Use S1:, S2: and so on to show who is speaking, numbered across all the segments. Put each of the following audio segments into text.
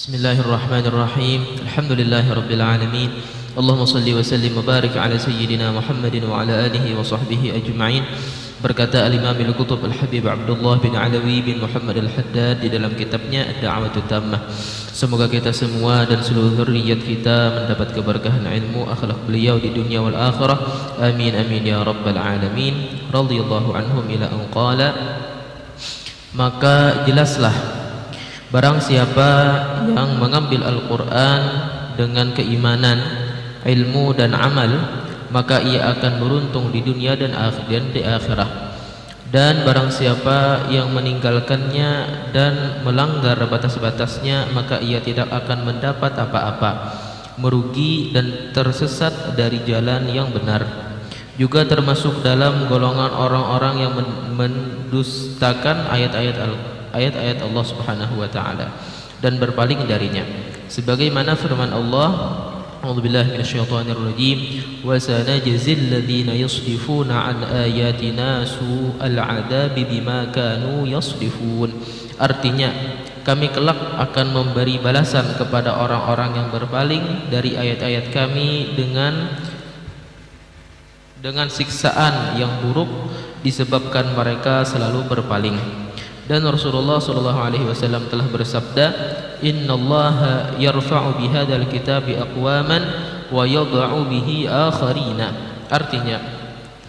S1: Bismillahirrahmanirrahim. Alhamdulillahirabbil alamin. Allahumma shalli wa sallim wa barik ala sayyidina Muhammadin wa ala alihi wa sahbihi ajma'in. Berkata al-Imam al-Qutb Al-Habib Abdullah bin Alawi bin Muhammad Al-Haddad di dalam kitabnya Ad-Da'watut Tammah. Semoga kita semua dan seluruh zurriyat kita mendapat keberkahan ilmu akhlak beliau di dunia wal akhirah. Amin amin ya rabbal alamin. Radhiyallahu anhum ila an qala. Maka jelaslah, barang siapa yang mengambil Al-Quran dengan keimanan, ilmu dan amal, maka ia akan beruntung di dunia dan di akhirat. Dan barang siapa yang meninggalkannya dan melanggar batas-batasnya, maka ia tidak akan mendapat apa-apa, merugi dan tersesat dari jalan yang benar. Juga termasuk dalam golongan orang-orang yang mendustakan ayat-ayat Allah Subhanahu wa taala dan berpaling darinya, sebagaimana firman Allah, a'udzubillahi minasyaitonir rajim, wa sanajzil ladzina yasdifuna an ayatina su'al 'adzabi bima kanu yasdifun. Artinya, kami kelak akan memberi balasan kepada orang-orang yang berpaling dari ayat-ayat kami dengan siksaan yang buruk disebabkan mereka selalu berpaling. Dan Rasulullah sallallahu alaihi wasallam telah bersabda, "Innallaha yarfa'u bihadzal kitabi aqwaman wa yadh'u bihi akharina." Artinya,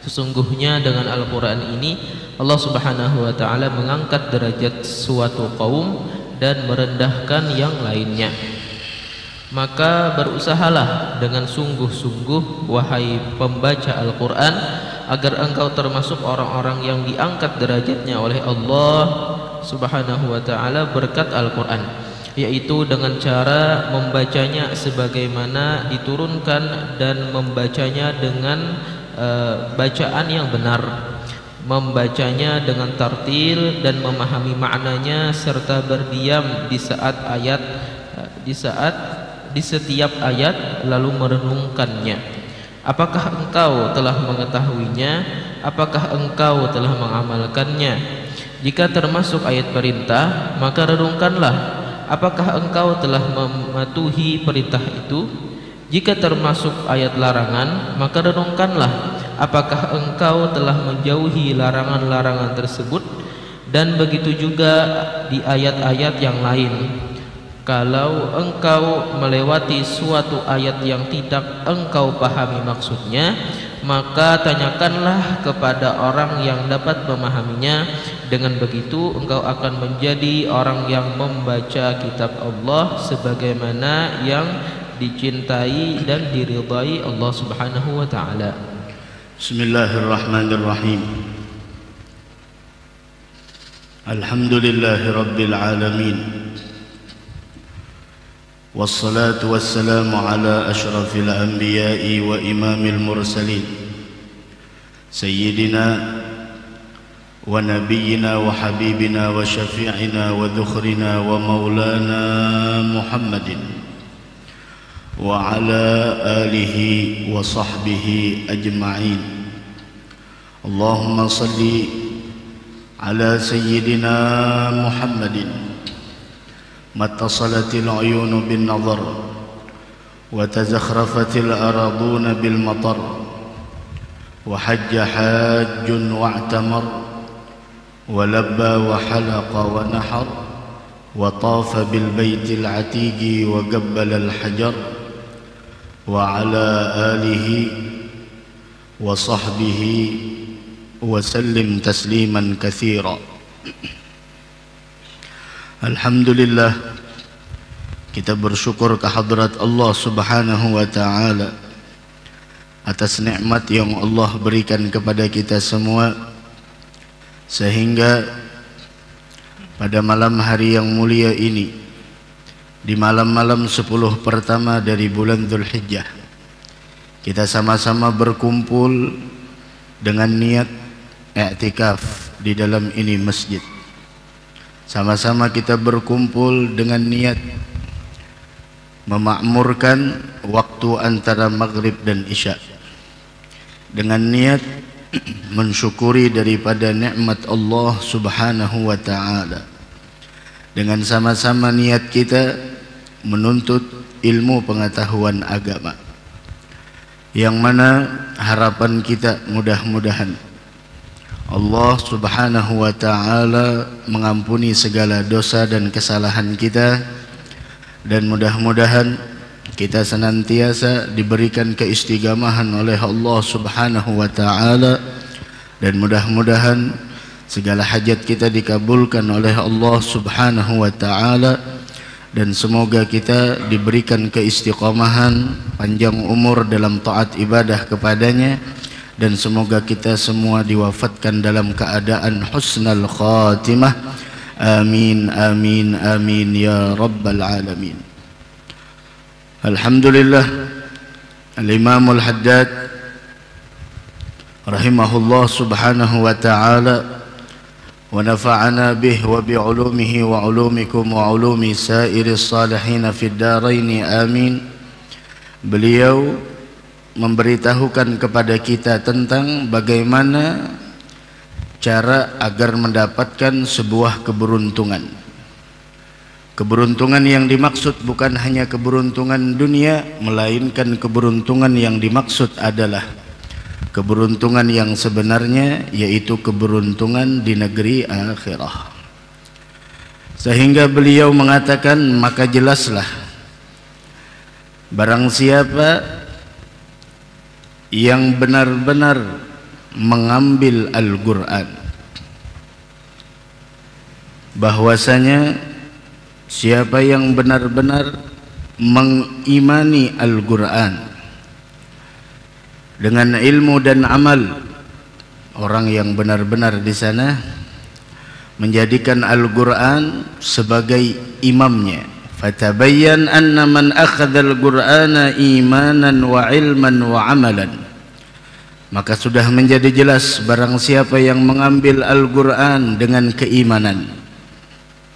S1: sesungguhnya dengan Al-Qur'an ini Allah Subhanahu wa taala mengangkat derajat suatu kaum dan merendahkan yang lainnya. Maka berusahalah dengan sungguh-sungguh wahai pembaca Al-Qur'an agar engkau termasuk orang-orang yang diangkat derajatnya oleh Allah Subhanahu wa taala berkat Al-Qur'an, yaitu dengan cara membacanya sebagaimana diturunkan dan membacanya dengan bacaan yang benar, membacanya dengan tartil dan memahami maknanya serta berdiam di setiap ayat lalu merenungkannya. Apakah engkau telah mengetahuinya? Apakah engkau telah mengamalkannya? Jika termasuk ayat perintah, maka renungkanlah, apakah engkau telah mematuhi perintah itu? Jika termasuk ayat larangan, maka renungkanlah, apakah engkau telah menjauhi larangan-larangan tersebut? Dan begitu juga di ayat-ayat yang lain. Kalau engkau melewati suatu ayat yang tidak engkau pahami maksudnya, maka tanyakanlah kepada orang yang dapat memahaminya. Dengan begitu engkau akan menjadi orang yang membaca kitab Allah sebagaimana yang dicintai dan diridai Allah Subhanahu wa taala.
S2: Bismillahirrahmanirrahim. Alhamdulillahirabbil alamin. والصلاة والسلام على أشرف الأنبياء وإمام المرسلين سيدنا ونبينا وحبيبنا وشفيعنا وذخرنا ومولانا محمد وعلى آله وصحبه أجمعين. اللهم صل على سيدنا محمد ما اتصلت العيون بالنظر وتزخرفت الأراضون بالمطر وحج حاج واعتمر ولبى وحلق ونحر وطاف بالبيت العتيق وقبل الحجر وعلى آله وصحبه وسلم تسليما كثيرا. Alhamdulillah, kita bersyukur kehadrat Allah Subhanahu wa taala atas nikmat yang Allah berikan kepada kita semua, sehingga pada malam hari yang mulia ini, di malam-malam 10 pertama dari bulan Dzulhijjah, kita sama-sama berkumpul dengan niat i'tikaf di dalam ini masjid. Sama-sama kita berkumpul dengan niat memakmurkan waktu antara maghrib dan isya, dengan niat mensyukuri daripada nikmat Allah Subhanahu wa taala, dengan sama-sama niat kita menuntut ilmu pengetahuan agama, yang mana harapan kita mudah-mudahan Allah subhanahu wa ta'ala mengampuni segala dosa dan kesalahan kita, dan mudah-mudahan kita senantiasa diberikan keistiqamahan oleh Allah subhanahu wa ta'ala, dan mudah-mudahan segala hajat kita dikabulkan oleh Allah subhanahu wa ta'ala, dan semoga kita diberikan keistiqamahan, panjang umur dalam taat ibadah kepadanya, dan semoga kita semua diwafatkan dalam keadaan husnul khatimah. Amin amin amin ya rabbal alamin. Alhamdulillah, Al-Imam Al-Haddad rahimahullah subhanahu wa ta'ala wa nafa'ana bih wa bi'ulumihi wa ulumikum wa ulumi sairis salihin fid darain amin. Beliau memberitahukan kepada kita tentang bagaimana cara agar mendapatkan sebuah keberuntungan. Keberuntungan yang dimaksud bukan hanya keberuntungan dunia, melainkan keberuntungan yang dimaksud adalah keberuntungan yang sebenarnya, yaitu keberuntungan di negeri akhirah. Sehingga beliau mengatakan, maka jelaslah barang siapa yang benar-benar mengambil Al-Quran, bahwasanya siapa yang benar-benar mengimani Al-Quran dengan ilmu dan amal, orang yang benar-benar di sana menjadikan Al-Quran sebagai imamnya. Fatabayyan anna man akhadha al-Qur'ana imanan wa ilman wa amalan. Maka sudah menjadi jelas barang siapa yang mengambil Al-Quran dengan keimanan,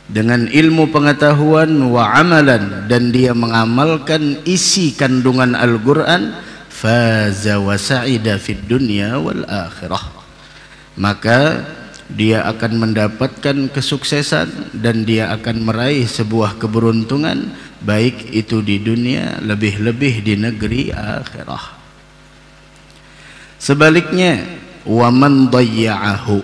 S2: dengan ilmu pengetahuan wa amalan, dan dia mengamalkan isi kandungan Al-Quran, faza wa sa'ida fid dunya wal akhirah, maka dia akan mendapatkan kesuksesan dan dia akan meraih sebuah keberuntungan, baik itu di dunia, lebih-lebih di negeri akhirah. Sebaliknya, wa man dayya'ahu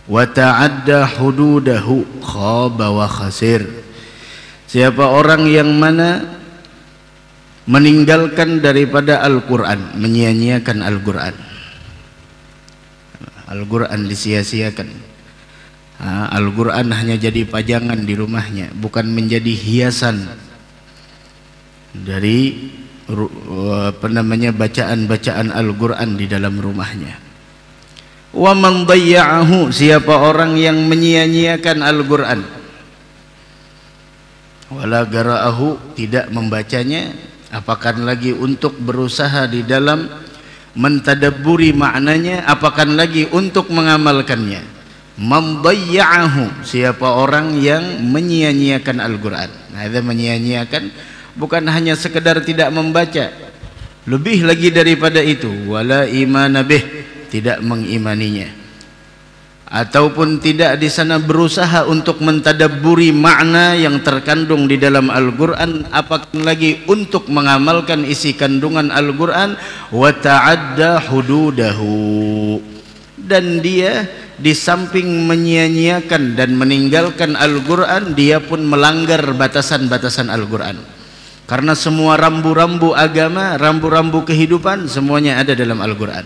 S2: wa ta'adda hududahu khaba wa khasir. Siapa orang yang mana meninggalkan daripada Al-Quran, menyia-nyiakan Al-Quran, Al-Quran disia-siakan, Al-Quran hanya jadi pajangan di rumahnya, bukan menjadi hiasan dari bacaan-bacaan Al-Quran di dalam rumahnya. Wa man dayya'ahu, siapa orang yang menyia-nyiakan Al-Quran, wala gara'ahu, tidak membacanya, apakan lagi untuk berusaha di dalam mentadabburi maknanya, apakan lagi untuk mengamalkannya. Man dayya'ahu, siapa orang yang menyia-nyiakan Al-Quran. Nah, itu menyia-nyiakan bukan hanya sekedar tidak membaca, lebih lagi daripada itu, wala imana bih, tidak mengimaninya, ataupun tidak di sana berusaha untuk mentadabburi makna yang terkandung di dalam Al-Quran, apalagi lagi untuk mengamalkan isi kandungan Al-Quran. Wa ta'adda hududahu, dan dia di samping menyia-nyiakan dan meninggalkan Al-Quran, dia pun melanggar batasan-batasan Al-Quran. Karena semua rambu-rambu agama, rambu-rambu kehidupan, semuanya ada dalam Al-Quran.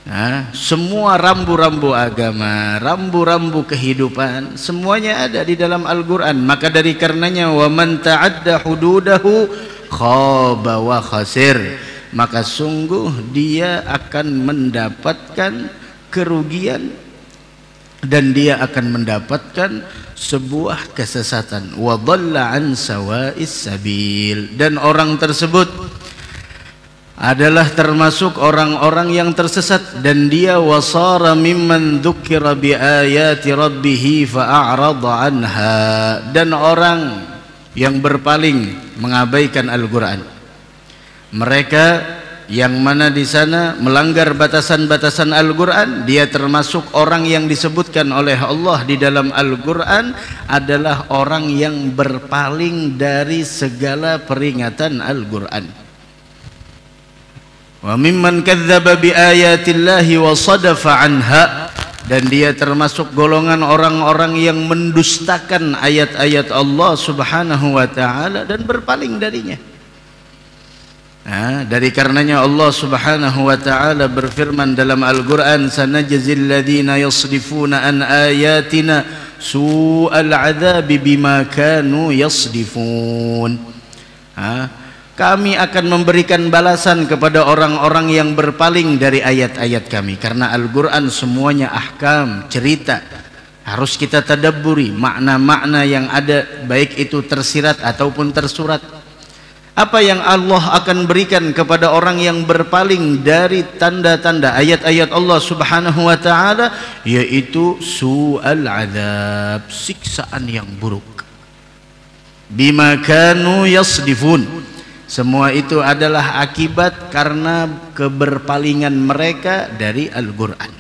S2: Nah, semua rambu-rambu agama, rambu-rambu kehidupan, semuanya ada di dalam Al-Quran. Maka dari karenanya, wa man ta'adda hududahu khaba wa khasir, maka sungguh dia akan mendapatkan kerugian dan dia akan mendapatkan sebuah kesesatan. Wa dhalla an sawa'is sabil, dan orang tersebut adalah termasuk orang-orang yang tersesat, dan dia wasara mimman dzukira bi ayati rabbih fa'arada anha, dan orang yang berpaling mengabaikan Al-Quran, mereka yang mana di sana melanggar batasan-batasan Al-Quran, dia termasuk orang yang disebutkan oleh Allah di dalam Al-Quran adalah orang yang berpaling dari segala peringatan Al-Quran. Wa mimman kadzdzaba bi ayatillahi wa sadafa anha, dan dia termasuk golongan orang-orang yang mendustakan ayat-ayat Allah Subhanahu wa taala dan berpaling darinya. Dari karenanya Allah Subhanahu wa taala berfirman dalam Al-Qur'an, sanajzil ladzina yasrifuna an ayatina su'al 'adzabi bima kanu yasrifun. Kami akan memberikan balasan kepada orang-orang yang berpaling dari ayat-ayat kami, karena Al-Qur'an semuanya ahkam, cerita. Harus kita tadabburi makna-makna yang ada, baik itu tersirat ataupun tersurat. Apa yang Allah akan berikan kepada orang yang berpaling dari tanda-tanda ayat-ayat Allah Subhanahu wa taala, yaitu su'al adzab, siksaan yang buruk. Bima kanu yasdifun. Semua itu adalah akibat karena keberpalingan mereka dari Al-Qur'an.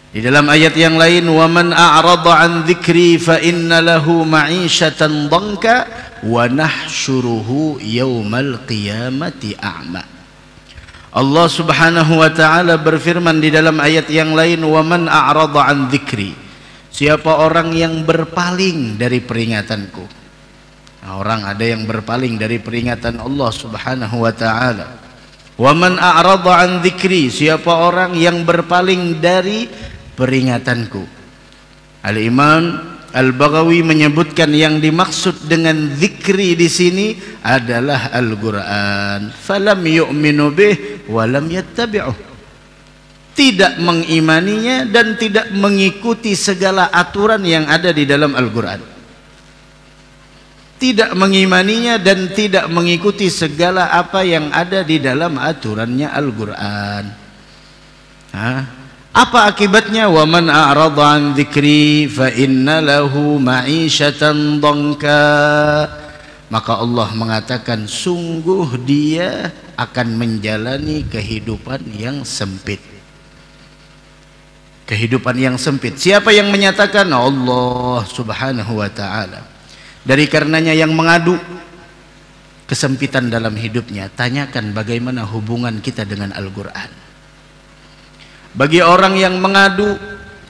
S2: Di dalam ayat yang lain, wa man a'rada an dzikri fa inna lahu ma'isyatan dhanka wa nahsyuruhu yaumal qiyamati a'ma. Allah Subhanahu wa taala berfirman di dalam ayat yang lain, wa man a'rada an dzikri, siapa orang yang berpaling dari peringatanku. Orang ada yang berpaling dari peringatan Allah Subhanahu wa taala. Wa man a'rada an dzikri, siapa orang yang berpaling dari peringatanku. Al-Imam Al-Baghawi menyebutkan yang dimaksud dengan zikri di sini adalah Al-Qur'an. Falam yu'minu bih wa lam yattabi'uh. Tidak mengimaninya dan tidak mengikuti segala aturan yang ada di dalam Al-Qur'an. Tidak mengimaninya dan tidak mengikuti segala apa yang ada di dalam aturannya Al-Qur'an. Apa akibatnya? Wa man a'rada an dzikri fa inna lahu ma'isyatan dhanka. Maka Allah mengatakan sungguh dia akan menjalani kehidupan yang sempit. Kehidupan yang sempit. Siapa yang menyatakan? Allah Subhanahu wa taala. Dari karenanya yang mengadu kesempitan dalam hidupnya, tanyakan bagaimana hubungan kita dengan Al-Qur'an. Bagi orang yang mengadu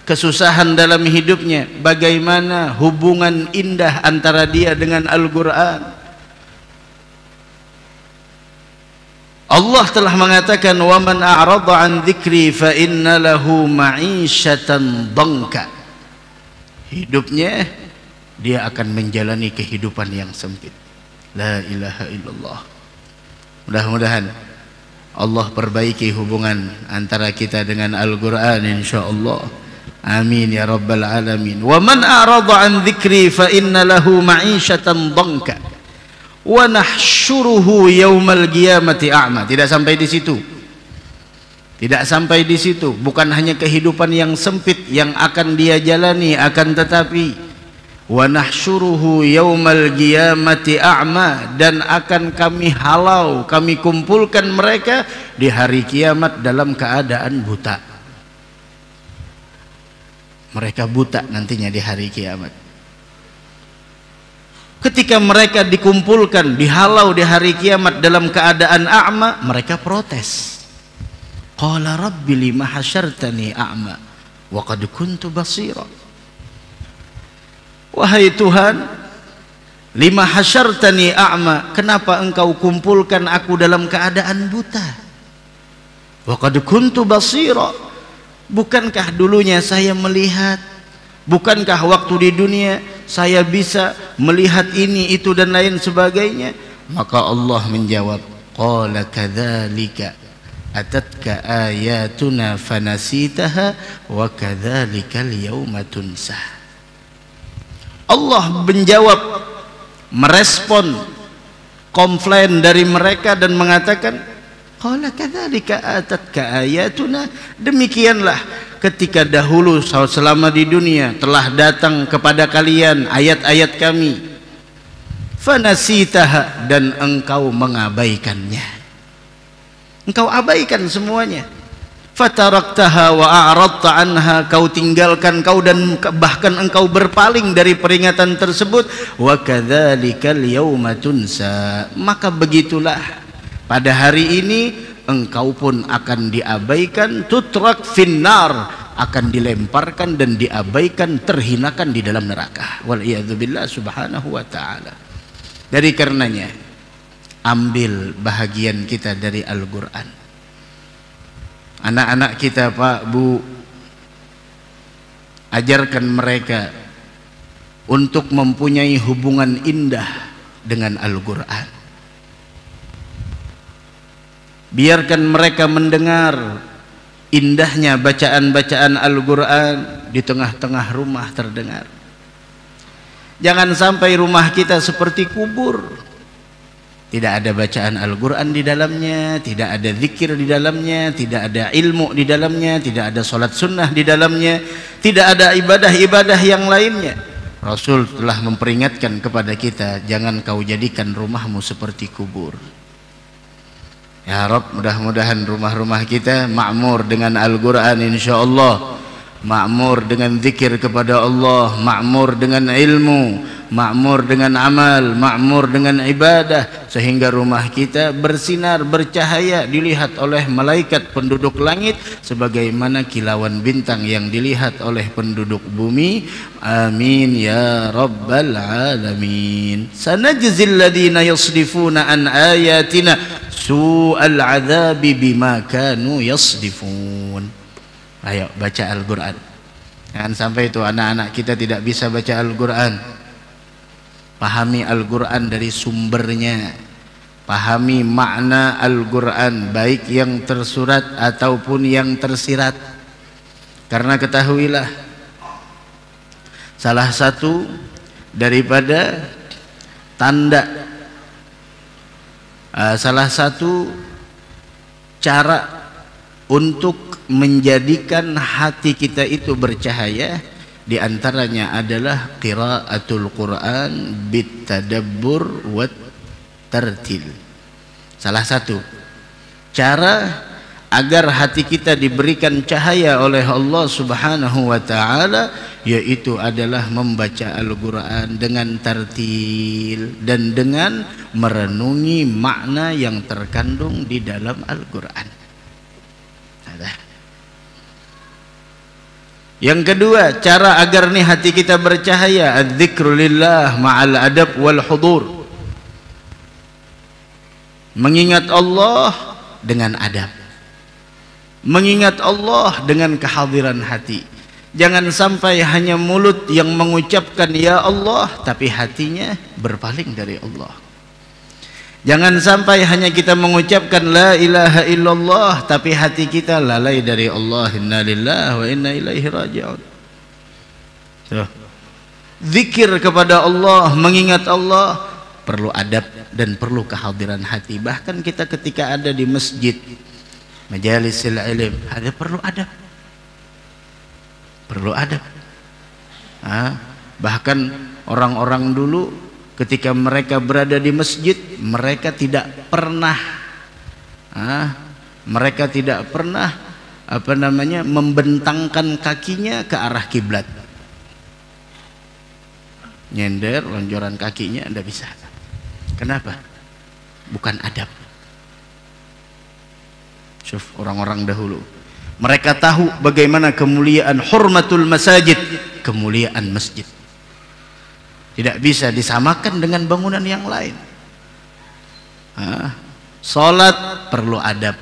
S2: kesusahan dalam hidupnya, bagaimana hubungan indah antara dia dengan Al-Qur'an. Allah telah mengatakan, wa man a'rada an dzikri fa inna lahu ma'isyatan dhanka. Hidupnya dia akan menjalani kehidupan yang sempit. La ilaha illallah. Mudah-mudahan Allah perbaiki hubungan antara kita dengan Al-Qur'an insyaallah. Amin ya rabbal alamin. Wa man a'rada an dzikri fa inna lahu ma'isyatan dhanka wa nahsyuruhu yaumal qiyamati a'ma. Tidak sampai di situ. Tidak sampai di situ. Bukan hanya kehidupan yang sempit yang akan dia jalani, akan tetapi wa nahsyuruhu yaumal qiyamati a'ma, dan akan kami halau, kami kumpulkan mereka di hari kiamat dalam keadaan buta. Mereka buta nantinya di hari kiamat. Ketika mereka dikumpulkan, dihalau di hari kiamat dalam keadaan a'ma, mereka protes. Qala rabbi lima hasyartani a'ma wa qad kuntu basira. Wahai Tuhan, lima hasyartani a'ma, kenapa engkau kumpulkan aku dalam keadaan buta? Wa qad kuntu basira, bukankah dulunya saya melihat? Bukankah waktu di dunia saya bisa melihat ini, itu dan lain sebagainya? Maka Allah menjawab, qala kadzalika atatka ayatuna fanasitaha wa kadzalikal yauma tunsah. Allah menjawab, merespon komplain dari mereka dan mengatakan, qala kadzalika atatka ayatuna, demikianlah ketika dahulu selama di dunia telah datang kepada kalian ayat-ayat kami, fanasitaha, dan engkau mengabaikannya. Engkau abaikan semuanya. Fataraktaha wa a'radta anha, kau tinggalkan, kau dan bahkan engkau berpaling dari peringatan tersebut. Wa kadzalikal yauma tunsa, maka begitulah pada hari ini engkau pun akan diabaikan. Tutrak finnar, akan dilemparkan dan diabaikan, terhinakan di dalam neraka. Wal iyadzubillah subhanahu wa ta'ala. Dari karenanya ambil bahagian kita dari Al-Quran. Anak-anak kita, Pak, Bu, ajarkan mereka untuk mempunyai hubungan indah dengan Al-Quran. Biarkan mereka mendengar indahnya bacaan-bacaan Al-Quran di tengah-tengah rumah terdengar. Jangan sampai rumah kita seperti kubur. Tidak ada bacaan Al-Quran di dalamnya, tidak ada zikir di dalamnya, tidak ada ilmu di dalamnya, tidak ada sholat sunnah di dalamnya, tidak ada ibadah-ibadah yang lainnya. Rasul telah memperingatkan kepada kita, jangan kau jadikan rumahmu seperti kubur. Ya Rabb, mudah-mudahan rumah-rumah kita makmur dengan Al-Quran insyaallah, makmur dengan zikir kepada Allah, makmur dengan ilmu, makmur dengan amal, makmur dengan ibadah, sehingga rumah kita bersinar, bercahaya, dilihat oleh malaikat penduduk langit sebagaimana kilauan bintang yang dilihat oleh penduduk bumi. Amin ya rabbal alamin. Sanajzil ladzina yasdifuna an ayatina su'al adzabi bima kanu yasdifun. Ayo baca Al-Quran. Jangan sampai itu anak-anak kita tidak bisa baca Al-Quran. Pahami Al-Quran dari sumbernya, pahami makna Al-Quran, baik yang tersurat ataupun yang tersirat. Karena ketahuilah, salah satu daripada tanda, salah satu cara untuk menjadikan hati kita itu bercahaya, di antaranya adalah qiraatul Quran bitadabbur wat tartil. Salah satu cara agar hati kita diberikan cahaya oleh Allah Subhanahu wa taala yaitu adalah membaca Al-Quran dengan tartil dan dengan merenungi makna yang terkandung di dalam Al-Quran. Yang kedua, cara agar nih hati kita bercahaya, adzikru lillah ma'al adab wal hudur. Mengingat Allah dengan adab, mengingat Allah dengan kehadiran hati. Jangan sampai hanya mulut yang mengucapkan ya Allah tapi hatinya berpaling dari Allah. Jangan sampai hanya kita mengucapkan la ilaha illallah tapi hati kita lalai dari Allah. Inna lillahi wa inna ilaihi raji'un. Zikir kepada Allah, mengingat Allah perlu adab dan perlu kehadiran hati. Bahkan kita ketika ada di masjid, majalisil ilm, ada perlu adab. Perlu adab. Bahkan orang-orang dulu ketika mereka berada di masjid, mereka tidak pernah membentangkan kakinya ke arah kiblat. Nyender, lonjoran kakinya tidak bisa. Kenapa? Bukan adab. Syuf, orang-orang dahulu mereka tahu bagaimana kemuliaan hurmatul masajid, kemuliaan masjid. Tidak bisa disamakan dengan bangunan yang lain. Salat perlu adab,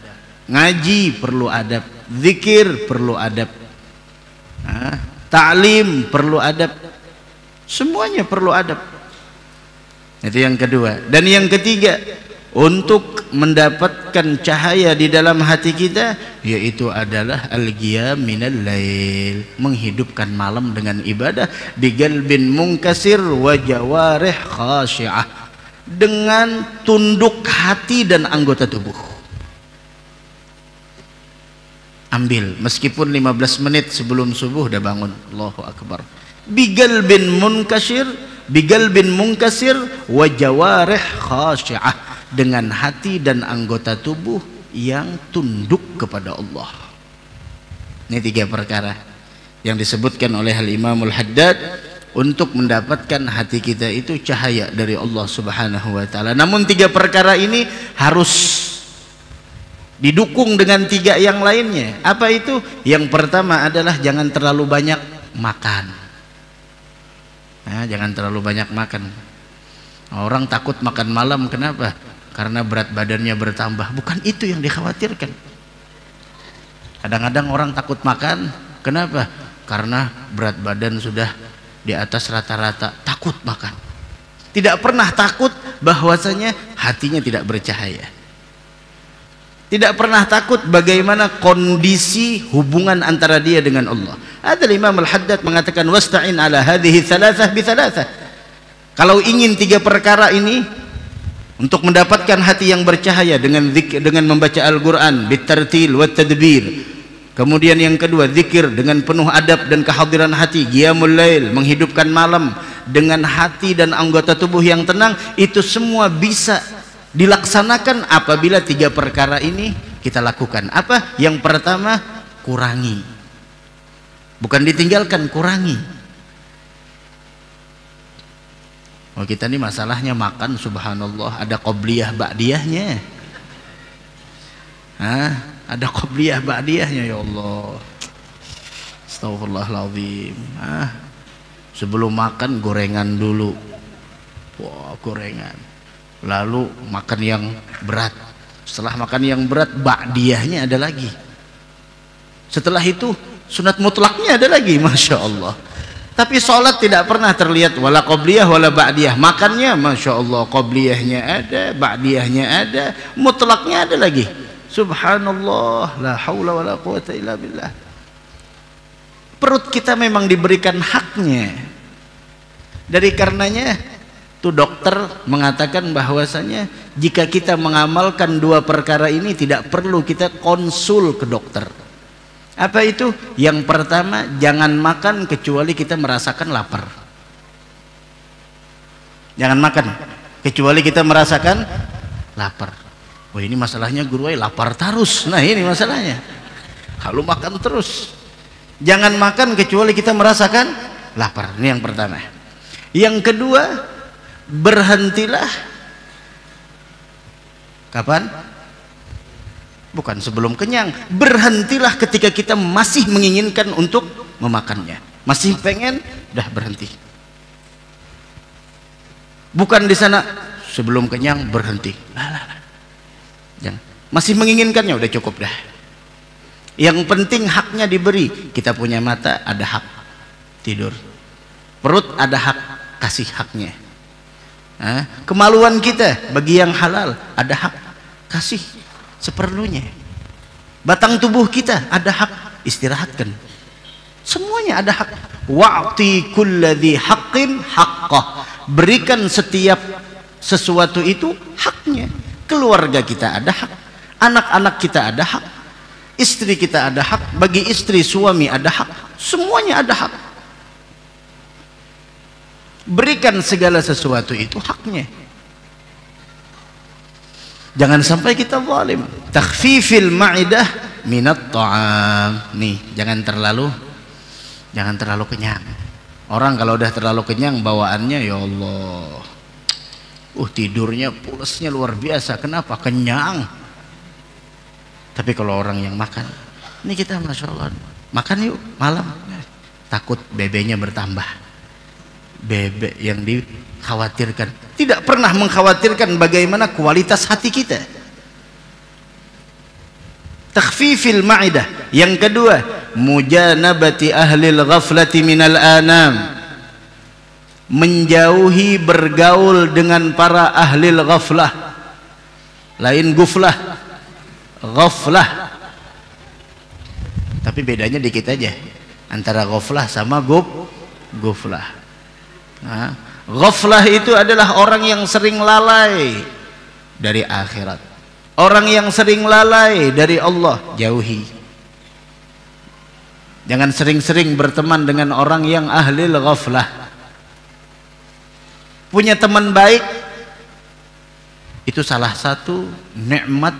S2: ngaji perlu adab, zikir perlu adab, ta'lim perlu adab, semuanya perlu adab. Itu yang kedua. Dan yang ketiga, untuk mendapatkan cahaya di dalam hati kita, yaitu adalah al-qiyam minal lail, menghidupkan malam dengan ibadah, biqalbin munkasir wa jawarih khashi'ah, dengan tunduk hati dan anggota tubuh. Ambil meskipun 15 menit sebelum subuh udah bangun, Allahu akbar. Biqalbin munkasir biqalbin munkasir wa jawarih khashi'ah, dengan hati dan anggota tubuh yang tunduk kepada Allah. Ini 3 perkara yang disebutkan oleh Al-Imamul Haddad untuk mendapatkan hati kita itu cahaya dari Allah Subhanahu wa taala. Namun 3 perkara ini harus didukung dengan 3 yang lainnya. Apa itu? Yang pertama adalah jangan terlalu banyak makan. Nah, jangan terlalu banyak makan. Orang takut makan malam, kenapa? Karena berat badannya bertambah. Bukan itu yang dikhawatirkan. Kadang-kadang orang takut makan, kenapa? Karena berat badan sudah di atas rata-rata, takut makan. Tidak pernah takut bahwasanya hatinya tidak bercahaya. Tidak pernah takut bagaimana kondisi hubungan antara dia dengan Allah. Ada Imam Al-Haddad mengatakan wasta'in ala hadhihi thalathah bi thalathah. Kalau ingin 3 perkara ini untuk mendapatkan hati yang bercahaya dengan zikir, dengan membaca Al-Qur'an bitartil wat tadbir. Kemudian yang kedua zikir dengan penuh adab dan kehadiran hati, qiyamul lail, menghidupkan malam dengan hati dan anggota tubuh yang tenang. Itu semua bisa dilaksanakan apabila 3 perkara ini kita lakukan. Apa? Yang pertama, kurangi. Bukan ditinggalkan, kurangi. Oh, kita ini masalahnya makan, subhanallah, ada qobliyah ba'diyahnya. Ada qobliyah ba'diyahnya, ya Allah. Astagfirullahaladzim. Sebelum makan gorengan dulu. Wah, gorengan. Lalu makan yang berat. Setelah makan yang berat, ba'diyahnya ada lagi. Setelah itu sunat mutlaknya ada lagi, masya Allah. Tapi sholat tidak pernah terlihat wala qobliyah wala ba'diyah. Makannya masya Allah, qobliyahnya ada, ba'diyahnya ada, mutlaknya ada lagi. Subhanallah, la haula wala quwata illa billah. Perut kita memang diberikan haknya. Dari karenanya tuh dokter mengatakan bahwasanya jika kita mengamalkan 2 perkara ini tidak perlu kita konsul ke dokter. Apa itu? Yang pertama, jangan makan kecuali kita merasakan lapar. Jangan makan kecuali kita merasakan lapar. Oh, ini masalahnya guru, lapar terus. Nah, ini masalahnya. Kalau makan terus. Jangan makan kecuali kita merasakan lapar. Ini yang pertama. Yang kedua, berhentilah kapan? Bukan sebelum kenyang. Berhentilah ketika kita masih menginginkan untuk memakannya. Masih pengen, dah berhenti. Bukan di sana sebelum kenyang berhenti. Jangan. Masih menginginkannya, udah cukup dah. Yang penting haknya diberi. Kita punya mata, ada hak tidur. Perut ada hak, kasih haknya. Kemaluan kita bagi yang halal ada hak, kasih seperlunya. Batang tubuh kita ada hak, istirahatkan. Semuanya ada hak. Wa'ti kulladzi haqqin haqqah. Berikan setiap sesuatu itu haknya. Keluarga kita ada hak, anak-anak kita ada hak, istri kita ada hak, bagi istri suami ada hak, semuanya ada hak. Berikan segala sesuatu itu haknya. Jangan sampai kita zalim. Takhfifil ma'idah minat ta'am. Nih, jangan terlalu kenyang. Orang kalau udah terlalu kenyang bawaannya, ya Allah, tidurnya pulasnya luar biasa. Kenapa? Kenyang. Tapi kalau orang yang makan, ini kita masya Allah, makan yuk malam, takut bebeknya bertambah. Bebek yang dikhawatirkan, tidak pernah mengkhawatirkan bagaimana kualitas hati kita. Takhfifil ma'idah. Yang kedua, mujanabati ahlil ghaflati minal anam. Menjauhi bergaul dengan para ahlil ghaflah. Lain guflah, ghaflah. Tapi bedanya dikit aja antara ghaflah sama guflah. Ghaflah itu adalah orang yang sering lalai dari akhirat, orang yang sering lalai dari Allah. Jauhi. Jangan sering-sering berteman dengan orang yang ahlil ghaflah. punya teman baik, itu salah satu nikmat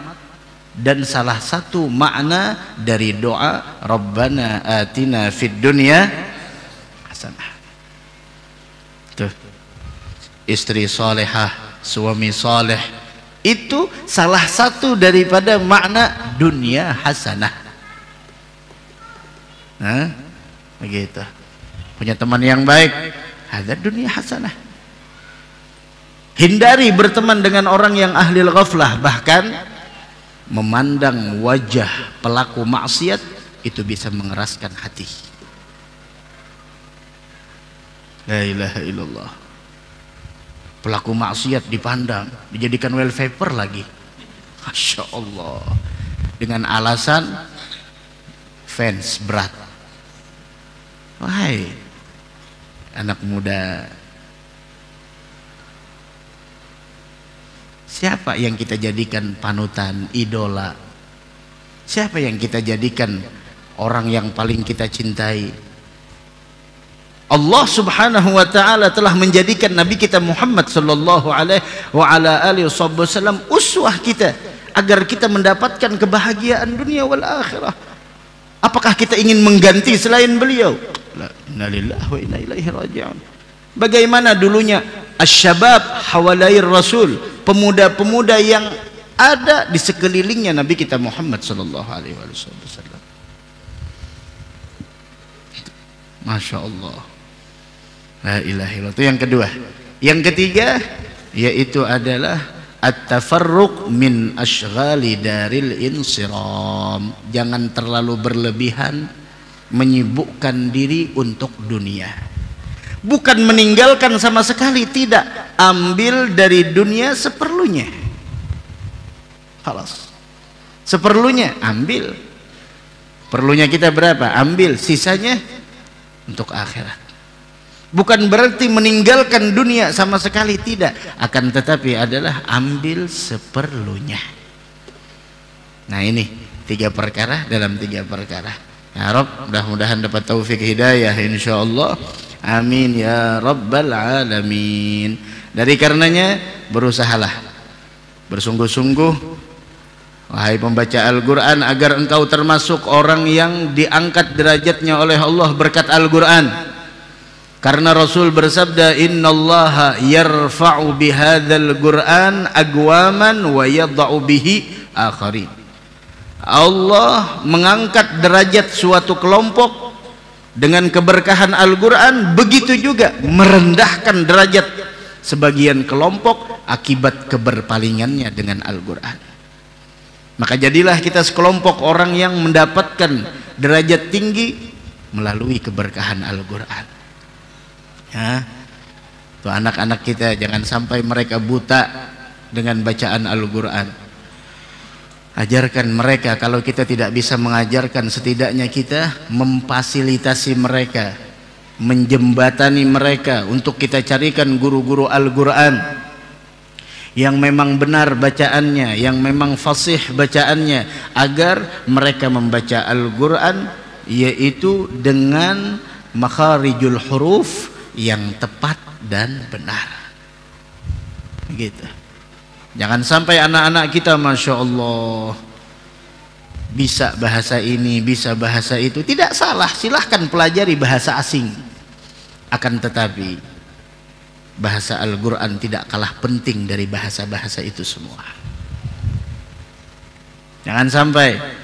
S2: dan salah satu makna dari doa Rabbana atina fid dunya hasanah. Tuh, istri salehah, suami saleh, itu salah satu daripada makna dunia hasanah. Nah, begitu. Punya teman yang baik, ada dunia hasanah. Hindari berteman dengan orang yang ahli ghaflah, bahkan memandang wajah pelaku maksiat itu bisa mengeraskan hati. La ilaha illallah. Pelaku maksiat dipandang, dijadikan wallpaper lagi. Masya Allah. Dengan alasan fans berat. Wahai anak muda, siapa yang kita jadikan panutan, idola? Siapa yang kita jadikan orang yang paling kita cintai? Allah Subhanahu wa taala telah menjadikan Nabi kita Muhammad sallallahu alaihi wasallam uswah kita agar kita mendapatkan kebahagiaan dunia wal akhirah. Apakah kita ingin mengganti selain beliau? La inna lillahi wa inna ilaihi raji'un. Bagaimana dulunya asy-syabab hawalair Rasul, pemuda-pemuda yang ada di sekelilingnya Nabi kita Muhammad sallallahu alaihi wasallam. Masya Allah. La ilaha illallah. Itu yang kedua. Yang ketiga yaitu adalah at-tafarruq min asyghali daril insiram. Jangan terlalu berlebihan menyibukkan diri untuk dunia. Bukan meninggalkan sama sekali, tidak. Ambil dari dunia seperlunya. Khalas. Seperlunya ambil. Perlunya kita berapa? Ambil. Sisanya untuk akhirat. Bukan berarti meninggalkan dunia sama sekali, tidak. Akan tetapi adalah ambil seperlunya. Nah ini 3 perkara dalam 3 perkara. Ya Rabb, mudah-mudahan dapat taufik hidayah insyaallah. Amin ya rabbal alamin. Dari karenanya berusahalah, bersungguh-sungguh wahai pembaca Al-Quran, agar engkau termasuk orang yang diangkat derajatnya oleh Allah berkat Al-Quran. Karena Rasul bersabda, innallaha yarfa'u bihadzal Qur'an aqwaman wa yadha'u bihi akharin. Allah mengangkat derajat suatu kelompok dengan keberkahan Al-Quran, begitu juga merendahkan derajat sebagian kelompok akibat keberpalingannya dengan Al-Quran. Maka jadilah kita sekelompok orang yang mendapatkan derajat tinggi melalui keberkahan Al-Quran. Ya, tuh anak-anak kita jangan sampai mereka buta dengan bacaan Al-Quran. Ajarkan mereka, kalau kita tidak bisa mengajarkan, setidaknya kita memfasilitasi mereka, menjembatani mereka untuk kita carikan guru-guru Al-Quran yang memang benar bacaannya, yang memang fasih bacaannya, agar mereka membaca Al-Quran yaitu dengan makharijul huruf yang tepat dan benar. Begitu. Jangan sampai anak-anak kita Masya Allah bisa bahasa ini, bisa bahasa itu. Tidak salah, silahkan pelajari bahasa asing. Akan tetapi bahasa Al-Quran tidak kalah penting dari bahasa-bahasa itu semua. Jangan sampai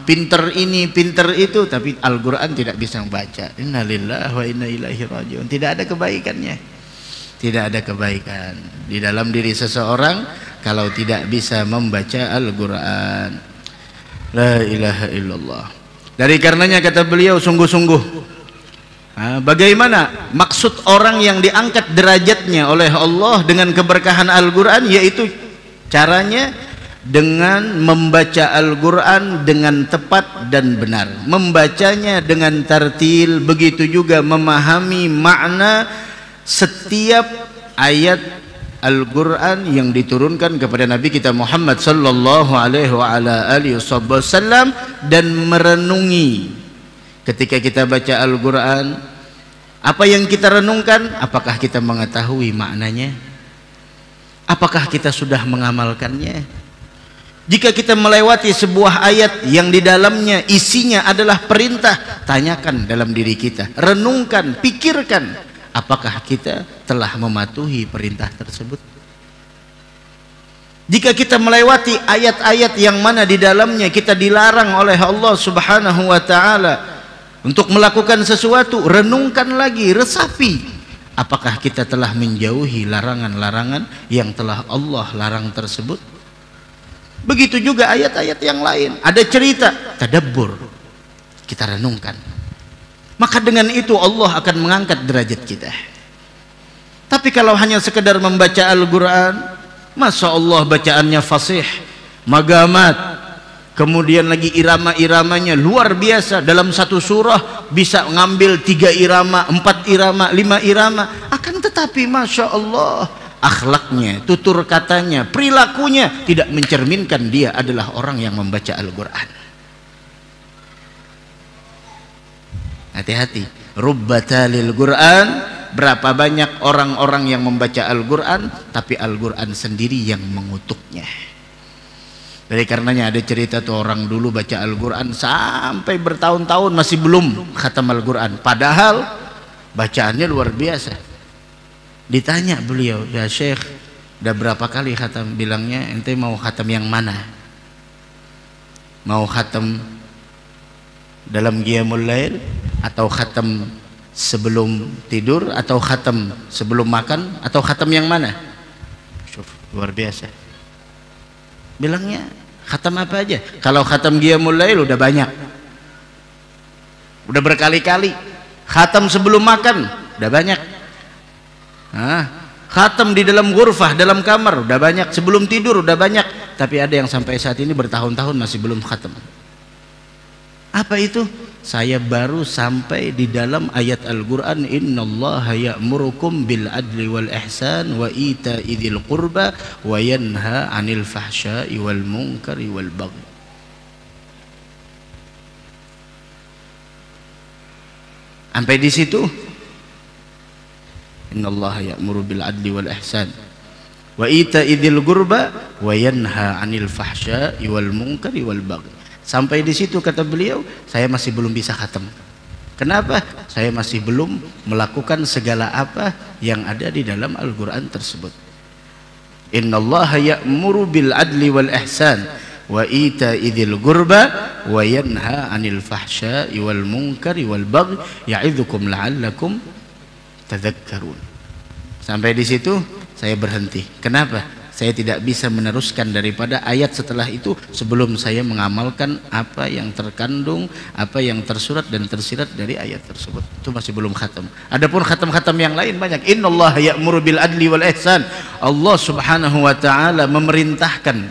S2: pinter ini, pinter itu, tapi Al-Quran tidak bisa membaca. Innalillahi wa inna ilaihi raji'un. Tidak ada kebaikannya. Tidak ada kebaikan di dalam diri seseorang kalau tidak bisa membaca Al-Quran. La ilaha illallah. Dari karenanya kata beliau, sungguh-sungguh bagaimana maksud orang yang diangkat derajatnya oleh Allah dengan keberkahan Al-Quran, yaitu caranya dengan membaca Al-Quran dengan tepat dan benar, membacanya dengan tartil, begitu juga memahami makna setiap ayat Al-Quran yang diturunkan kepada Nabi kita Muhammad sallallahu alaihi wasallam, dan merenungi ketika kita baca Al-Quran Apa yang kita renungkan, apakah kita mengetahui maknanya? Apakah kita sudah mengamalkannya? Jika kita melewati sebuah ayat yang di dalamnya isinya adalah perintah, tanyakan dalam diri kita, renungkan, pikirkan, apakah kita telah mematuhi perintah tersebut? Jika kita melewati ayat-ayat yang mana di dalamnya kita dilarang oleh Allah Subhanahu wa taala untuk melakukan sesuatu, renungkan lagi, resapi, apakah kita telah menjauhi larangan-larangan yang telah Allah larang tersebut? Begitu juga ayat-ayat yang lain, ada cerita, tadabbur, kita renungkan, maka dengan itu Allah akan mengangkat derajat kita. Tapi kalau hanya sekedar membaca Al-Quran, Masya Allah bacaannya fasih, magamat, kemudian lagi irama-iramanya luar biasa, dalam satu surah bisa ngambil 3 irama, 4 irama, 5 irama, akan tetapi Masya Allah akhlaknya, tutur katanya, perilakunya tidak mencerminkan dia adalah orang yang membaca Al-Quran. Hati-hati, rubbatalil Quran, berapa banyak orang-orang yang membaca Al-Quran tapi Al-Quran sendiri yang mengutuknya. Dari karenanya ada cerita tuh, orang dulu baca Al-Quran sampai bertahun-tahun masih belum khatam Al-Quran, padahal bacaannya luar biasa. Ditanya beliau, ya Syekh, udah berapa kali khatam? Bilangnya, ente mau khatam yang mana? Mau khatam dalam Qiyamul Lail, atau khatam sebelum tidur, atau khatam sebelum makan, atau khatam yang mana? Luar biasa. Bilangnya khatam apa aja? Kalau khatam Qiyamul Lail udah banyak, udah berkali-kali. Khatam sebelum makan udah banyak. Khatam di dalam ghurfah, dalam kamar udah banyak. Sebelum tidur udah banyak. Tapi ada yang sampai saat ini bertahun-tahun masih belum khatam. Apa itu? Saya baru sampai di dalam ayat Al-Quran, innallaha ya'murukum bil adli wal ihsan wa ita'i dzil qurba wa yanha 'anil fahsya'i wal munkari wal baghi. Sampai di situ, innallaha ya'muru bil adli wal ihsan wa ita'i dzil qurba wa yanha 'anil fahsya'i wal munkari wal baghi. Sampai di situ kata beliau, saya masih belum bisa khatam. Kenapa? Saya masih belum melakukan segala apa yang ada di dalam Al-Quran tersebut. Innallaha ya'muru bil adli wal ihsan wa ita'i dzil qurba wa yanha 'anil fahsya'i wal munkari wal baghi ya'idzukum la'allakum tadzakkarun. Sampai di situ saya berhenti. Kenapa? Saya tidak bisa meneruskan daripada ayat setelah itu sebelum saya mengamalkan apa yang terkandung, apa yang tersurat dan tersirat dari ayat tersebut. Itu masih belum khatam. Adapun khatam-khatam yang lain banyak. Innallaha ya'muru bil adli wal ihsan. Allah Subhanahu wa taala memerintahkan,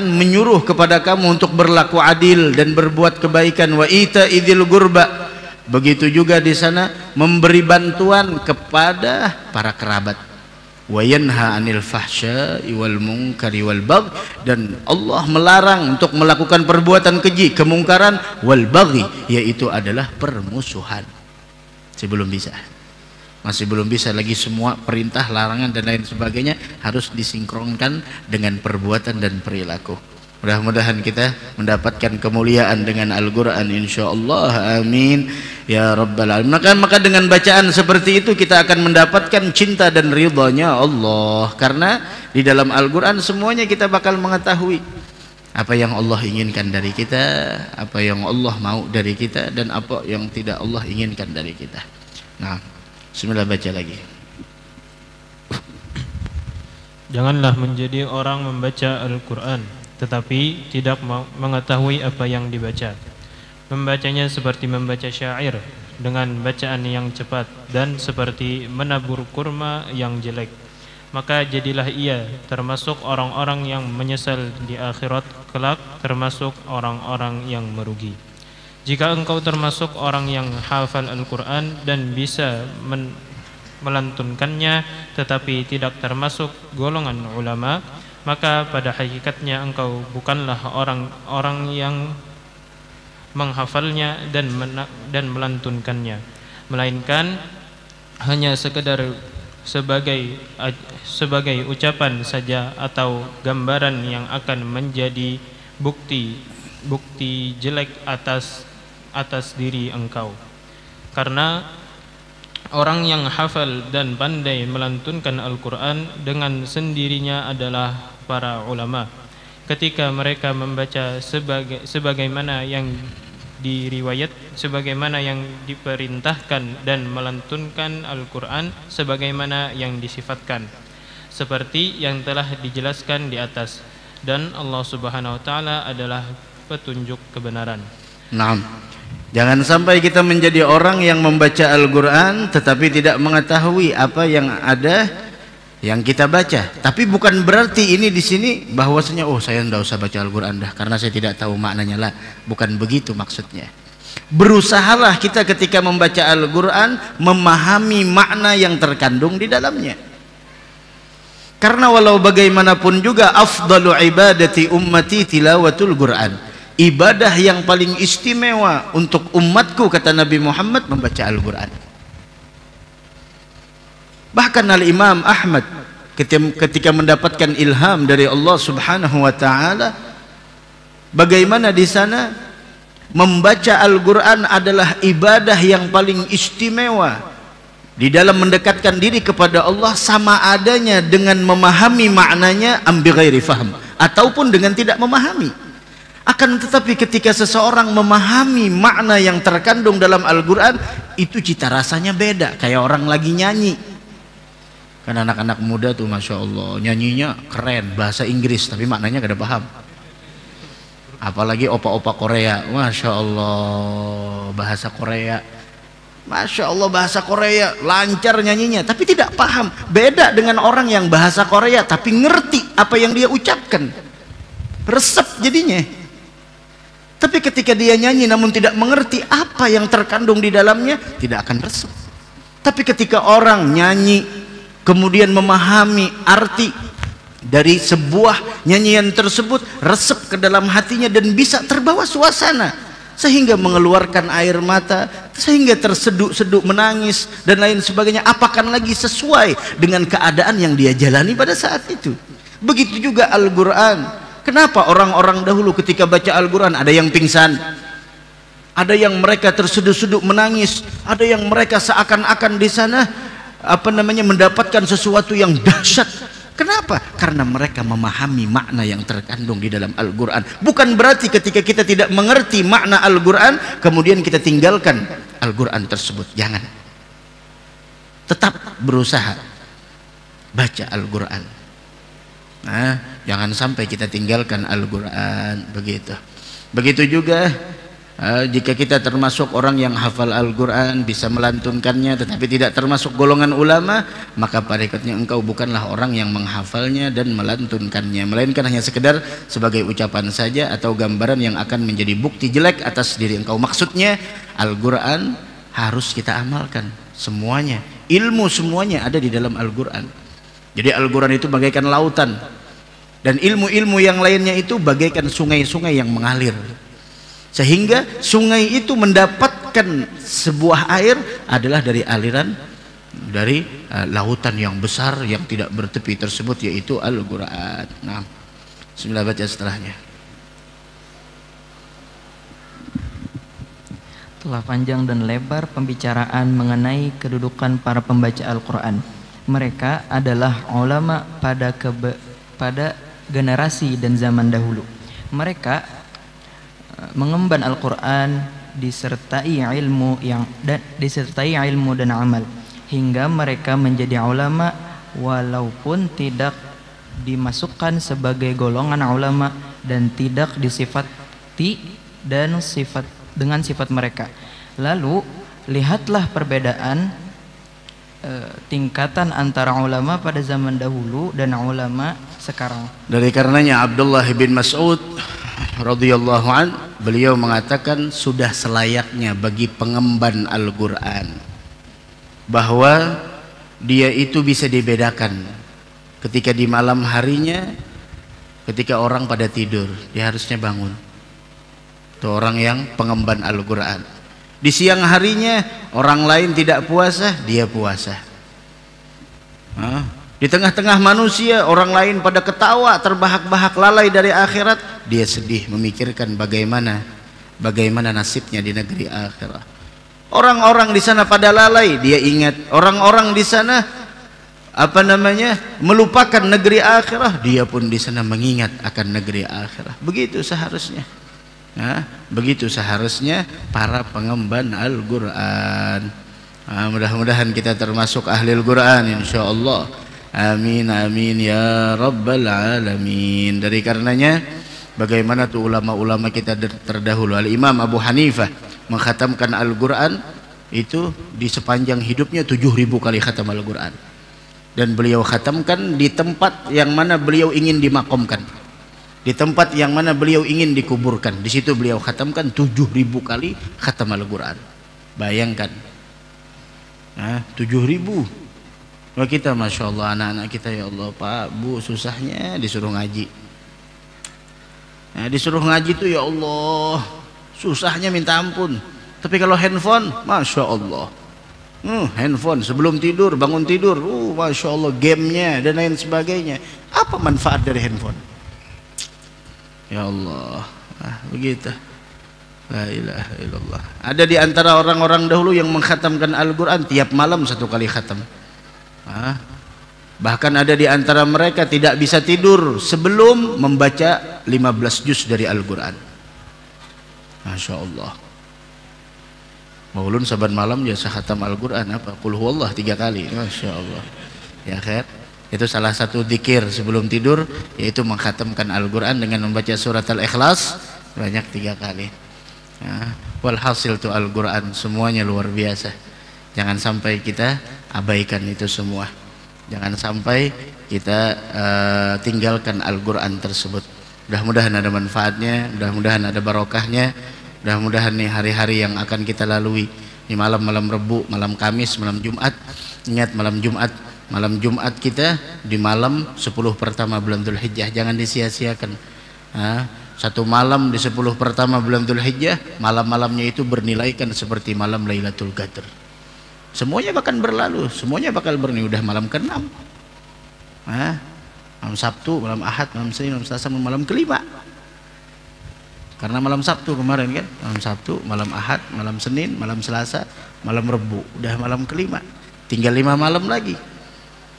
S2: menyuruh kepada kamu untuk berlaku adil dan berbuat kebaikan. Wa ita'i dzil qurba. Begitu juga di sana memberi bantuan kepada para kerabat. Wa yanha 'anil fahsya'i wal munkari wal baghi, dan Allah melarang untuk melakukan perbuatan keji, kemungkaran, wal baghi, yaitu adalah permusuhan. Masih belum bisa lagi semua perintah, larangan dan lain sebagainya harus disinkronkan dengan perbuatan dan perilaku. Mudah-mudahan kita mendapatkan kemuliaan dengan Al-Quran insyaallah, amin ya rabbal alamin. Maka dengan bacaan seperti itu kita akan mendapatkan cinta dan ridhanya Allah, karena di dalam Al-Quran semuanya kita bakal mengetahui apa yang Allah inginkan dari kita, apa yang Allah mau dari kita, dan apa yang tidak Allah inginkan dari kita. Nah, bismillah, baca lagi.
S3: Janganlah menjadi orang membaca Al-Quran tetapi tidak mengetahui apa yang dibaca. Membacanya seperti membaca syair dengan bacaan yang cepat, dan seperti menabur kurma yang jelek. Maka jadilah ia termasuk orang-orang yang menyesal di akhirat kelak, termasuk orang-orang yang merugi. Jika engkau termasuk orang yang hafal Al-Quran dan bisa melantunkannya, tetapi tidak termasuk golongan ulama, maka pada hakikatnya engkau bukanlah orang-orang yang menghafalnya dan melantunkannya. melainkan hanya sekedar sebagai ucapan saja atau gambaran yang akan menjadi bukti jelek atas diri engkau. Karena orang yang hafal dan pandai melantunkan Al-Quran dengan sendirinya adalah para ulama. Ketika mereka membaca sebagaimana yang diperintahkan dan melantunkan Al-Quran sebagaimana yang disifatkan, seperti yang telah dijelaskan di atas, dan Allah Subhanahu wa taala adalah petunjuk kebenaran.
S2: Naam. Jangan sampai kita menjadi orang yang membaca Al-Quran tetapi tidak mengetahui apa yang ada yang kita baca. Tapi bukan berarti ini di sini bahwasanya saya tidak usah baca Al-Quran dah karena saya tidak tahu maknanya lah. Bukan begitu maksudnya. Berusahalah kita ketika membaca Al-Quran memahami makna yang terkandung di dalamnya. Karena walau bagaimanapun juga afdalu ibadati ummati tilawatul Quran. Ibadah yang paling istimewa untuk umatku, kata Nabi Muhammad, membaca Al-Quran. Bahkan Al-Imam Ahmad ketika mendapatkan ilham dari Allah Subhanahu wa taala, bagaimana di sana membaca Al-Quran adalah ibadah yang paling istimewa di dalam mendekatkan diri kepada Allah, sama adanya dengan memahami maknanya ambi ghairi faham ataupun dengan tidak memahami. Akan tetapi ketika seseorang memahami makna yang terkandung dalam Al-Quran, itu cita rasanya beda, kayak orang lagi nyanyi. Kan anak-anak muda tuh Masya Allah nyanyinya keren, bahasa Inggris tapi maknanya gak ada paham. Apalagi opa-opa Korea, Masya Allah bahasa Korea, Masya Allah bahasa Korea lancar nyanyinya tapi tidak paham. Beda dengan orang yang bahasa Korea tapi ngerti apa yang dia ucapkan, resep jadinya. Tapi ketika dia nyanyi namun tidak mengerti apa yang terkandung di dalamnya, tidak akan resep. Tapi ketika orang nyanyi kemudian memahami arti dari sebuah nyanyian tersebut, resep ke dalam hatinya dan bisa terbawa suasana sehingga mengeluarkan air mata, sehingga terseduk-seduk menangis dan lain sebagainya, apakan lagi sesuai dengan keadaan yang dia jalani pada saat itu. Begitu juga Al-Quran. Kenapa orang-orang dahulu ketika baca Al-Quran ada yang pingsan, ada yang mereka terseduk-seduk menangis, ada yang mereka seakan-akan di sana mendapatkan sesuatu yang dahsyat. Kenapa? Karena mereka memahami makna yang terkandung di dalam Al-Quran. Bukan berarti ketika kita tidak mengerti makna Al-Quran kemudian kita tinggalkan Al-Quran tersebut. Jangan. Tetap berusaha baca Al-Quran. Jangan sampai kita tinggalkan Al-Quran. Begitu juga jika kita termasuk orang yang hafal Al-Quran, bisa melantunkannya tetapi tidak termasuk golongan ulama, maka pada ikutnya engkau bukanlah orang yang menghafalnya dan melantunkannya, melainkan hanya sekedar sebagai ucapan saja atau gambaran yang akan menjadi bukti jelek atas diri engkau. Maksudnya Al-Quran harus kita amalkan semuanya. Ilmu semuanya ada di dalam Al-Quran. Jadi Al-Quran itu bagaikan lautan, dan ilmu-ilmu yang lainnya itu bagaikan sungai-sungai yang mengalir, sehingga sungai itu mendapatkan sebuah air adalah dari aliran dari lautan yang besar yang tidak bertepi tersebut, yaitu Al-Quran. Nah, bismillah, baca setelahnya.
S4: Telah panjang dan lebar pembicaraan mengenai kedudukan para pembaca Al-Quran. Mereka adalah ulama pada generasi dan zaman dahulu. Mereka mengemban Al-Quran disertai ilmu dan amal hingga mereka menjadi ulama walaupun tidak dimasukkan sebagai golongan ulama dan tidak disifati dengan sifat mereka. Lalu lihatlah perbedaan tingkatan antara ulama pada zaman dahulu dan ulama sekarang.
S2: Dari karenanya Abdullah bin Mas'ud radhiyallahu an, beliau mengatakan sudah selayaknya bagi pengemban Al-Quran bahwa dia itu bisa dibedakan ketika di malam harinya, ketika orang pada tidur dia harusnya bangun. Itu orang yang pengemban Al-Quran. Di siang harinya orang lain tidak puasa, dia puasa. Di tengah-tengah manusia orang lain pada ketawa, terbahak-bahak lalai dari akhirat, dia sedih memikirkan bagaimana nasibnya di negeri akhirat. Orang-orang di sana pada lalai, dia ingat. Orang-orang di sana melupakan negeri akhirat, dia pun di sana mengingat akan negeri akhirat. Begitu seharusnya. Begitu seharusnya para pengemban Al-Quran. Mudah-mudahan kita termasuk ahli Al-Quran insyaallah. Amin amin ya rabbal alamin. Dari karenanya bagaimana tuh ulama-ulama kita terdahulu, Al-Imam Abu Hanifah mengkhatamkan Al-Quran itu di sepanjang hidupnya 7.000 kali khatam Al-Quran, dan beliau khatamkan di tempat yang mana beliau ingin dimakamkan, di tempat yang mana beliau ingin dikuburkan. Di situ beliau khatamkan 7.000 kali khatam Al-Quran. Bayangkan 7.000. Wah, kita Masya Allah, anak-anak kita ya Allah, Pak, Bu, susahnya disuruh ngaji. Disuruh ngaji tuh ya Allah, susahnya minta ampun. Tapi kalau handphone, Masya Allah, handphone sebelum tidur, bangun tidur, Masya Allah, gamenya dan lain sebagainya. Apa manfaat dari handphone? Ya Allah, begitu. La ilaha illallah. Ada di antara orang-orang dahulu yang mengkhatamkan Al-Quran tiap malam 1 kali khatam. Bahkan ada di antara mereka tidak bisa tidur sebelum membaca 15 juz dari Al-Quran. Masya Allah. Maulun saban malam biasa khatam Al-Quran apa? Qul huwallah 3 kali. Masya Allah. Ya khair. Itu salah satu zikir sebelum tidur, yaitu mengkhatamkan Al-Quran dengan membaca surat Al-Ikhlas banyak 3 kali. Walhasil tuh Al-Quran semuanya luar biasa. Jangan sampai kita abaikan itu semua. Jangan sampai kita tinggalkan Al-Quran tersebut. Mudah-mudahan ada manfaatnya, mudah-mudahan ada barokahnya, mudah-mudahan nih hari-hari yang akan kita lalui di malam-malam Rebu, malam Kamis, malam Jumat. Ingat malam Jumat kita di malam 10 pertama bulan Dzulhijjah, jangan disia-siakan. 1 malam di 10 pertama bulan Dzulhijjah, malam-malamnya itu bernilaikan seperti malam Lailatul Qadar. Semuanya bakal berlalu, semuanya bakal udah malam ke-6. Malam Sabtu, malam Ahad, malam Senin, malam Selasa, malam ke-5. Karena malam Sabtu kemarin kan, malam Sabtu, malam Ahad, malam Senin, malam Selasa, malam Rebu, udah malam ke-5. Tinggal 5 malam lagi.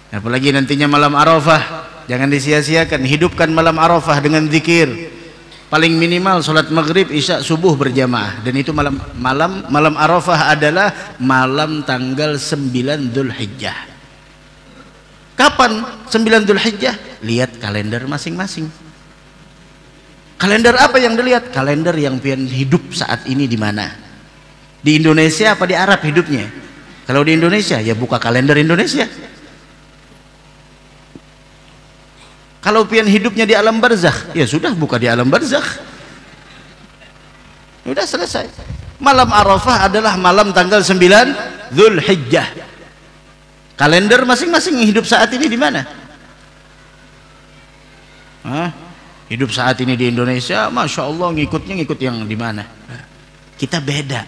S2: Apalagi nantinya malam Arafah, jangan disia-siakan. Hidupkan malam Arafah dengan zikir. Paling minimal sholat maghrib, isya, subuh berjamaah. Dan itu malam Arafah adalah malam tanggal 9 Dzulhijjah. Kapan 9 Dzulhijjah? Lihat kalender masing-masing. Kalender apa yang dilihat? Kalender yang pian hidup saat ini di mana? Di Indonesia apa di Arab hidupnya? Kalau di Indonesia ya buka kalender Indonesia. Kalau pian hidupnya di alam barzakh, ya sudah buka di alam barzakh. Sudah selesai. Malam Arafah adalah malam tanggal 9 Dzulhijjah. Kalender masing-masing hidup saat ini di mana? Hidup saat ini di Indonesia, Masya Allah, ngikut yang di mana? Kita beda.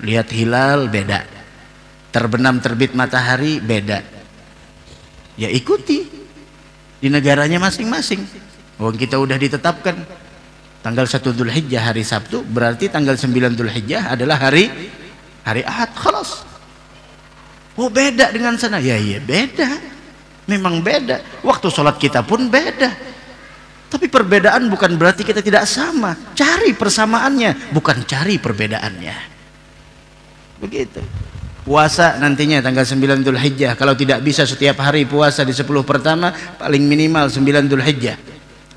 S2: Lihat hilal beda. Terbenam terbit matahari beda. Ya ikuti di negaranya masing-masing. Kita udah ditetapkan tanggal 1 Dzulhijjah hari Sabtu, berarti tanggal 9 Dzulhijjah adalah hari Ahad. Khalas. Beda dengan sana. Ya beda. Memang beda. Waktu sholat kita pun beda. Tapi perbedaan bukan berarti kita tidak sama. Cari persamaannya, bukan cari perbedaannya. Begitu. Puasa nantinya tanggal 9 Dzulhijjah. Kalau tidak bisa setiap hari puasa di 10 pertama, paling minimal 9 Dzulhijjah.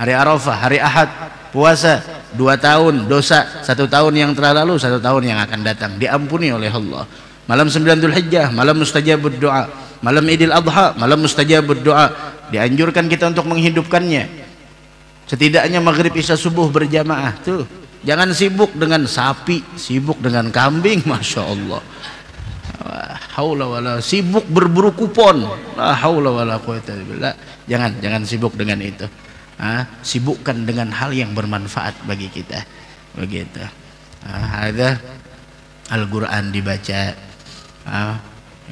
S2: Hari Arafah, hari Ahad, puasa 2 tahun dosa, 1 tahun yang telah lalu, 1 tahun yang akan datang diampuni oleh Allah. Malam 9 Dzulhijjah, malam mustajabud doa. Malam Idul Adha, malam mustajabud doa. Dianjurkan kita untuk menghidupkannya. Setidaknya maghrib isya subuh berjamaah tuh. Jangan sibuk dengan sapi, sibuk dengan kambing, Masya Allah. Haula wala, sibuk berburu kupon, la haula wala quwata billah. Jangan sibuk dengan itu. Sibukkan dengan hal yang bermanfaat bagi kita. Begitu. Ada Al-Quran dibaca.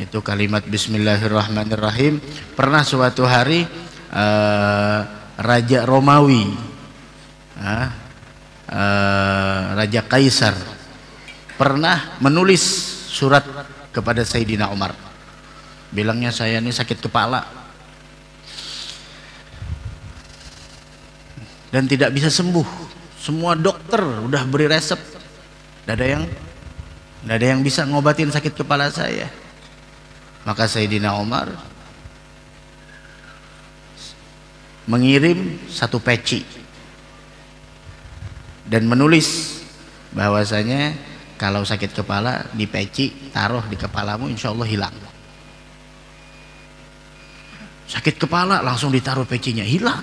S2: Itu kalimat Bismillahirrahmanirrahim. Pernah suatu hari Raja Romawi, Raja Kaisar, pernah menulis surat kepada Sayyidina Umar. Bilangnya, saya ini sakit kepala dan tidak bisa sembuh. Semua dokter udah beri resep, tidak ada yang bisa ngobatin sakit kepala saya. Maka Sayyidina Umar mengirim satu peci dan menulis bahwasanya kalau sakit kepala di peci, taruh di kepalamu, insya Allah hilang. Sakit kepala langsung ditaruh pecinya, hilang.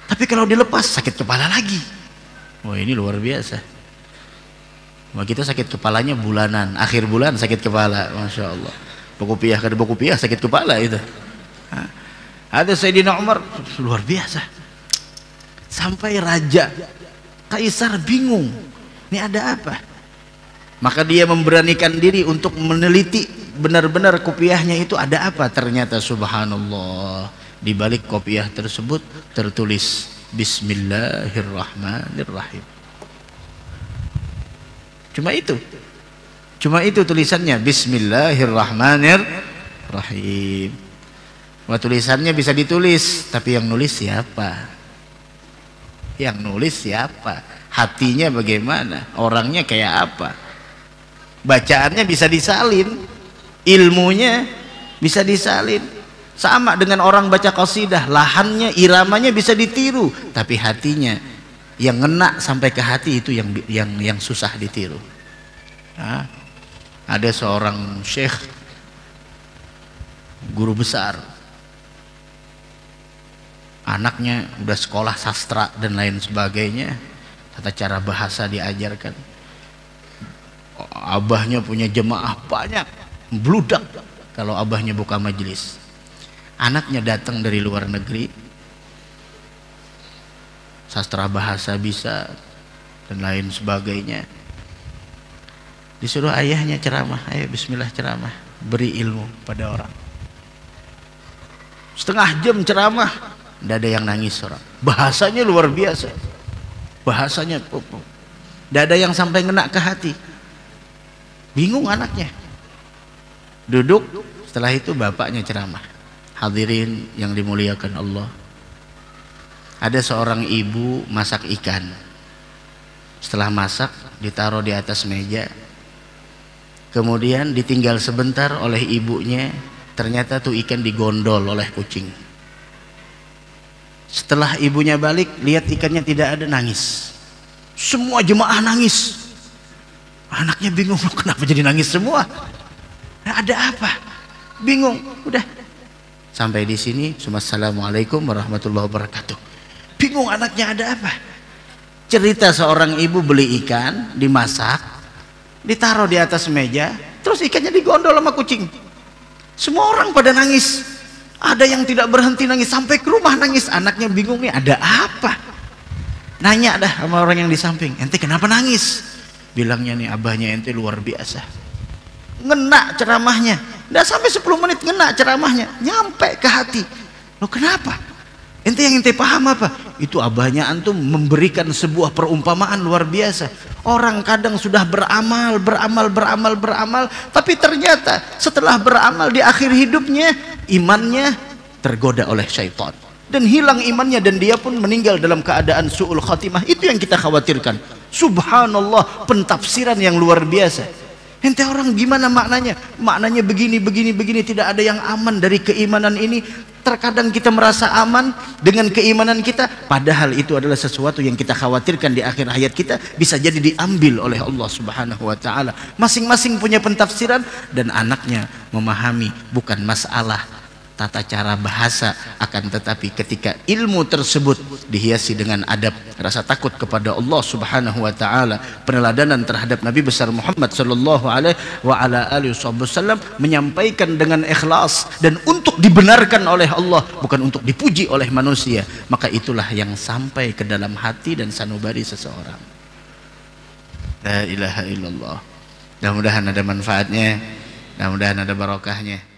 S2: Tapi kalau dilepas sakit kepala lagi. Wah, ini luar biasa. Wah, kita sakit kepalanya bulanan, akhir bulan sakit kepala, masya Allah. Bokopiah sakit kepala itu. Ada Sayyidina Umar, luar biasa. Sampai Raja Kaisar bingung, ini ada apa? Maka dia memberanikan diri untuk meneliti benar-benar kopiahnya itu ada apa. Ternyata subhanallah, di balik kopiah tersebut tertulis Bismillahirrahmanirrahim. Cuma itu tulisannya, Bismillahirrahmanirrahim. Wah, tulisannya bisa ditulis, tapi yang nulis siapa? Yang nulis siapa? Hatinya bagaimana? Orangnya kayak apa? Bacaannya bisa disalin, ilmunya bisa disalin. Sama dengan orang baca qasidah, lahannya, iramanya bisa ditiru, tapi hatinya yang ngena sampai ke hati itu yang susah ditiru. Ada seorang syekh, guru besar, anaknya udah sekolah sastra dan lain sebagainya, tata cara bahasa diajarkan. Abahnya punya jemaah banyak, bludak kalau abahnya buka majelis. Anaknya datang dari luar negeri, sastra bahasa bisa dan lain sebagainya. Disuruh ayahnya ceramah, ayo bismillah ceramah, beri ilmu pada orang. Setengah jam ceramah, tidak ada yang nangis orang. Bahasanya luar biasa, bahasanya tidak ada yang sampai ngena ke hati. Bingung anaknya. Duduk, setelah itu bapaknya ceramah. Hadirin yang dimuliakan Allah, ada seorang ibu masak ikan. Setelah masak ditaruh di atas meja, kemudian ditinggal sebentar oleh ibunya. Ternyata tuh ikan digondol oleh kucing. Setelah ibunya balik, lihat ikannya tidak ada, nangis. Semua jemaah nangis. Anaknya bingung, kenapa jadi nangis semua? Nah, ada apa? Bingung. Udah sampai di sini, assalamualaikum warahmatullahi wabarakatuh. Bingung anaknya, ada apa? Cerita seorang ibu beli ikan, dimasak, ditaruh di atas meja, terus ikannya digondol sama kucing. Semua orang pada nangis. Ada yang tidak berhenti nangis, sampai ke rumah nangis. Anaknya bingung, nih ada apa? Nanya dah sama orang yang di samping, ente kenapa nangis? Bilangnya, nih abahnya ente luar biasa, ngena ceramahnya. Nggak sampai 10 menit ngena ceramahnya, nyampe ke hati. Loh, kenapa? Ente yang ente paham apa? Itu abahnya antum memberikan sebuah perumpamaan luar biasa. Orang kadang sudah beramal, tapi ternyata setelah beramal di akhir hidupnya, imannya tergoda oleh syaitan dan hilang imannya, dan dia pun meninggal dalam keadaan su'ul khatimah. Itu yang kita khawatirkan. Subhanallah, pentafsiran yang luar biasa. Ente orang gimana maknanya? Maknanya begini, tidak ada yang aman dari keimanan ini. Terkadang kita merasa aman dengan keimanan kita, padahal itu adalah sesuatu yang kita khawatirkan di akhir hayat kita bisa jadi diambil oleh Allah Subhanahu wa taala. Masing-masing punya pentafsiran, dan anaknya memahami bukan masalah tata cara bahasa, akan tetapi ketika ilmu tersebut dihiasi dengan adab, rasa takut kepada Allah Subhanahu wa taala, peneladanan terhadap Nabi besar Muhammad sallallahu alaihi wasallam, menyampaikan dengan ikhlas dan untuk dibenarkan oleh Allah, bukan untuk dipuji oleh manusia, maka itulah yang sampai ke dalam hati dan sanubari seseorang. La ilaha illallah. Mudah-mudahan ada manfaatnya, mudah-mudahan ada barokahnya.